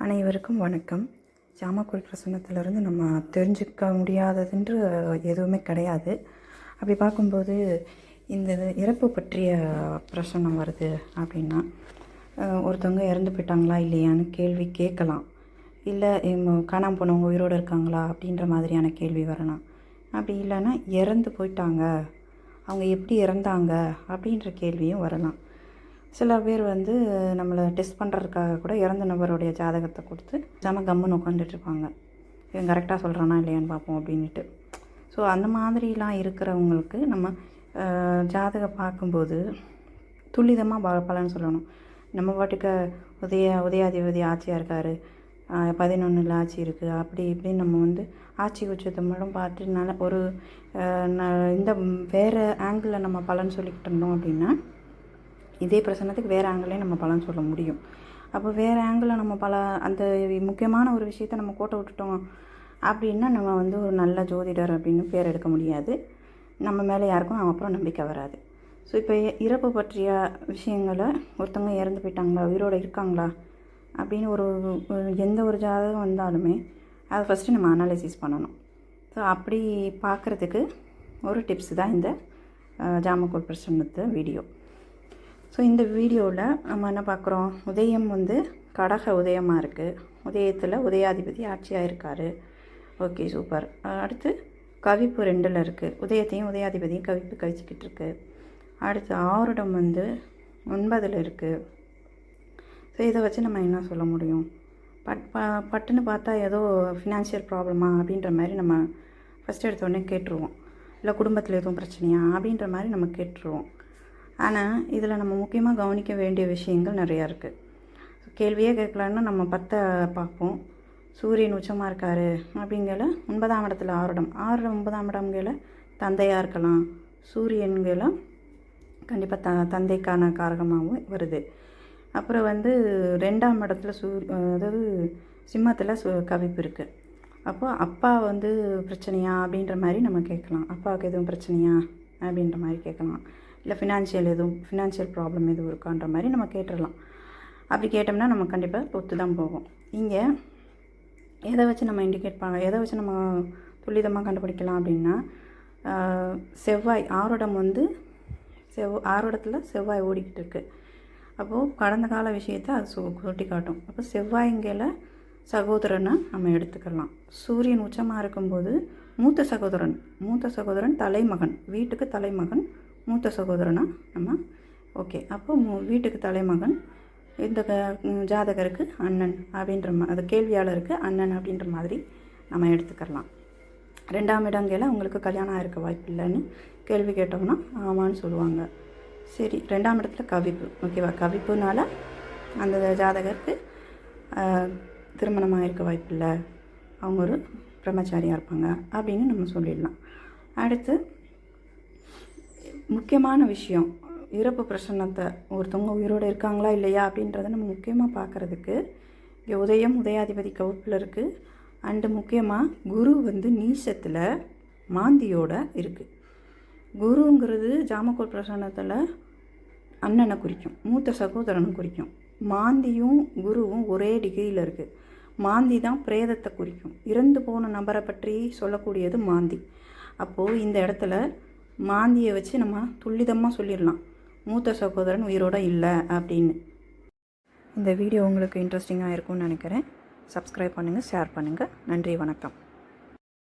அனைவருக்கும் வணக்கம். ஜாமக்கோல் பிரசன்னத்திலிருந்து நம்ம தெரிஞ்சுக்க முடியாததுன்று எதுவுமே கிடையாது. அப்படி பார்க்கும்போது இந்த இறப்பு பற்றிய பிரசன்னம் வருது அப்படின்னா, ஒருத்தவங்க இறந்து போயிட்டாங்களா இல்லையான்னு கேள்வி கேட்கலாம். இல்லை காணாமல் போனவங்க உயிரோடு இருக்காங்களா அப்படின்ற மாதிரியான கேள்வி வரலாம். அப்படி இல்லைன்னா இறந்து போயிட்டாங்க, அவங்க எப்படி இறந்தாங்க அப்படின்ற கேள்வியும் வரலாம். சில பேர் நம்மளை டெஸ்ட் பண்ணுறதுக்காக கூட இறந்த நபருடைய ஜாதகத்தை கொடுத்து கம்முன்னு உட்காந்துட்ருப்பாங்க, இவன் கரெக்டாக சொல்கிறானா இல்லையான்னு பார்ப்போம் அப்படின்ட்டு. ஸோ அந்த மாதிரிலாம் இருக்கிறவங்களுக்கு நம்ம ஜாதகம் பார்க்கும்போது துல்லிதமாக பலன் சொல்லணும். நம்ம பாட்டுக்கு உதயாதிபதி ஆட்சியாக இருக்கார், 11 ஆட்சி இருக்குது, அப்படி இப்படின்னு நம்ம ஆட்சி உச்சத்தை மட்டும் பார்த்துனால ஒரு இந்த வேறு ஆங்கிளில் நம்ம பலன் சொல்லிக்கிட்டு இருந்தோம் அப்படின்னா இதே பிரசன்னத்துக்கு வேறு ஆங்கிளையும் நம்ம பலன் சொல்ல முடியும். அப்போ வேறு ஆங்கிளில் நம்ம அந்த முக்கியமான ஒரு விஷயத்தை நம்ம கோட்டை விட்டுட்டோம் அப்படின்னா நம்ம ஒரு நல்ல ஜோதிடர் அப்படின்னு பேர் எடுக்க முடியாது. நம்ம மேலே யாருக்கும் அப்புறம் நம்பிக்கை வராது. ஸோ இப்போ இறப்பு பற்றிய விஷயங்களை ஒருத்தவங்க இறந்து போயிட்டாங்களா, உயிரோடு இருக்காங்களா அப்படின்னு எந்த ஒரு ஜாதகம் வந்தாலுமே அதை ஃபஸ்ட்டு நம்ம அனாலிசிஸ் பண்ணணும். ஸோ அப்படி பார்க்குறதுக்கு ஒரு டிப்ஸ் தான் இந்த ஜாமக்கோல் பிரசன்னத்து வீடியோ. ஸோ இந்த வீடியோவில் நம்ம என்ன பார்க்குறோம், உதயம் கடக உதயமாக இருக்குது, உதயத்தில் உதயாதிபதி ஆட்சியாக இருக்கார். Okay, super. அடுத்து கவிப்பு 2ல் இருக்குது, உதயத்தையும் உதயாதிபதியும் கவிப்பு கழிச்சிக்கிட்டு இருக்கு. அடுத்து ஆருடம் 9ல் இருக்குது. ஸோ இதை வச்சு நம்ம என்ன சொல்ல முடியும், பட்டுன்னு பார்த்தா ஏதோ ஃபினான்ஷியல் ப்ராப்ளமா அப்படின்ற மாதிரி நம்ம ஃபஸ்ட் எடுத்தோடனே கேட்டுருவோம். இல்லை குடும்பத்தில் எதுவும் பிரச்சனையா அப்படின்ற மாதிரி நம்ம கேட்டுருவோம். ஆனால் இதில் நம்ம முக்கியமாக கவனிக்க வேண்டிய விஷயங்கள் நிறையா இருக்குது. கேள்வியே கேட்கலான்னா நம்ம 10 பார்ப்போம். சூரியன் உச்சமாக இருக்கார் அப்படிங்கிற 9ஆம் இடத்துல ஆருடம் 9ஆம் இடம்களை தந்தையாக இருக்கலாம். சூரியன்களை கண்டிப்பாக தந்தைக்கான காரகமாகவும் வருது. அப்புறம் 2ஆம் இடத்துல அதாவது சிம்மத்தில் கவிப்பு இருக்குது. அப்போது அப்பா பிரச்சனையா அப்படின்ற மாதிரி நம்ம கேட்கலாம். அப்பாவுக்கு எதுவும் பிரச்சனையா அப்படின்ற மாதிரி கேட்கலாம். இல்லை ஃபினான்ஷியல் ப்ராப்ளம் எதுவும் இருக்கான்ற மாதிரி நம்ம கேட்டுடலாம். அப்படி கேட்டோம்னா நம்ம கண்டிப்பாக ஒத்து தான் போகும். இங்கே எதை வச்சு நம்ம எதை வச்சு நம்ம துல்லிதமாக கண்டுபிடிக்கலாம் அப்படின்னா, செவ்வாய் ஆருடம் ஆருடத்தில் செவ்வாய் ஓடிக்கிட்டு இருக்குது. அப்போது கடந்த கால விஷயத்தை அது சுட்டி காட்டும். அப்போ செவ்வாய்ங்கிற சகோதரனை நம்ம எடுத்துக்கலாம். சூரியன் உச்சமாக இருக்கும்போது மூத்த சகோதரன் தலைமகன், வீட்டுக்கு தலைமகன், மூத்த சகோதரனா நம்ம ஓகே. அப்போ வீட்டுக்கு தலைமகன் இந்த ஜாதகருக்கு அண்ணன் அப்படின்ற அது கேள்வியாளருக்கு அண்ணன் அப்படின்ற மாதிரி நம்ம எடுத்துக்கலாம். 2ஆம் இடங்கையில் அவங்களுக்கு கல்யாணம் ஆகிருக்க வாய்ப்பு இல்லைன்னு கேள்வி கேட்டோம்னா ஆமான்னு சொல்லுவாங்க. சரி, 2ஆம் இடத்துல கவிப்பு, ஓகேவா, கவிப்புனால அந்த ஜாதகருக்கு திருமணமாக இருக்க வாய்ப்பு இல்லை, அவங்க ஒரு பிரம்மச்சாரியாக இருப்பாங்க அப்படின்னு நம்ம சொல்லிடலாம். அடுத்து முக்கியமான விஷயம், இறப்பு பிரசன்னத்தை ஒருத்தவங்க உயிரோடு இருக்காங்களா இல்லையா அப்படின்றத நம்ம முக்கியமாக பார்க்குறதுக்கு இங்கே உதயாதிபதி கவுப்பில் இருக்குது. அண்டு முக்கியமாக குரு நீசத்தில் மாந்தியோடு இருக்குது. குருங்கிறது ஜாமக்கோல் பிரசன்னத்தில் அண்ணனை குறிக்கும், மூத்த சகோதரனை குறிக்கும். மாந்தியும் குருவும் ஒரே டிகிரியில் இருக்குது. மாந்தி தான் பிரேதத்தை குறிக்கும். இறந்து போன நபரை பற்றி சொல்லக்கூடியது மாந்தி. அப்போது இந்த இடத்துல மாந்தியை வச்சு நம்ம துல்லிதமாக சொல்லிடலாம், மூத்த சகோதரன் உயிரோடு இல்லை அப்படின்னு. இந்த வீடியோ உங்களுக்கு இன்ட்ரெஸ்டிங்காக இருக்கும்னு நினைக்கிறேன். சப்ஸ்கிரைப் பண்ணுங்கள், ஷேர் பண்ணுங்கள். நன்றி, வணக்கம்.